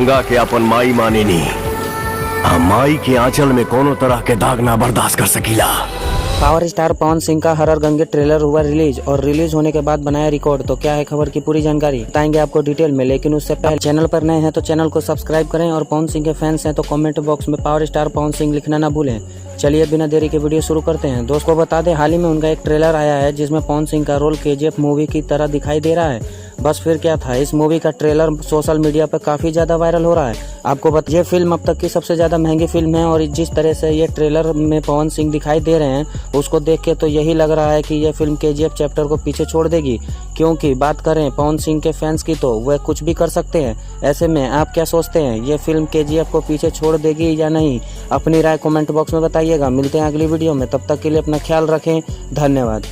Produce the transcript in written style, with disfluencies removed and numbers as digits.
गंगा के अपन माई मानेनी, हम माई के आंचल में कोनो तरह के दाग ना बर्दाश्त कर सकीला। पावर स्टार पवन सिंह का हरर गंगे ट्रेलर हुआ रिलीज और रिलीज होने के बाद बनाया रिकॉर्ड। तो क्या है खबर की पूरी जानकारी बताएंगे आपको डिटेल में, लेकिन उससे पहले चैनल पर नए हैं तो चैनल को सब्सक्राइब करें और पवन सिंह के फैंस हैं तो कमेंट बॉक्स में पावर स्टार पवन सिंह लिखना ना भूलें। चलिए बिना देरी के वीडियो शुरू करते हैं। दोस्तों को बता दें, हाल ही में उनका एक ट्रेलर आया है जिसमें पवन सिंह का रोल KGF मूवी की तरह दिखाई दे रहा है। बस फिर क्या था, इस मूवी का ट्रेलर सोशल मीडिया पर काफी ज्यादा वायरल हो रहा है। आपको बता, ये फिल्म अब तक की सबसे ज्यादा महंगी फिल्म है और जिस तरह से ये ट्रेलर में पवन सिंह दिखाई दे रहे हैं उसको देख के तो यही लग रहा है कि ये फिल्म KGF चैप्टर को पीछे छोड़ देगी। क्योंकि बात करें पवन सिंह के फैंस की तो वह कुछ भी कर सकते हैं। ऐसे में आप क्या सोचते हैं, ये फिल्म KGF को पीछे छोड़ देगी या नहीं? अपनी राय कमेंट बॉक्स में बताइएगा। मिलते हैं अगली वीडियो में, तब तक के लिए अपना ख्याल रखें। धन्यवाद।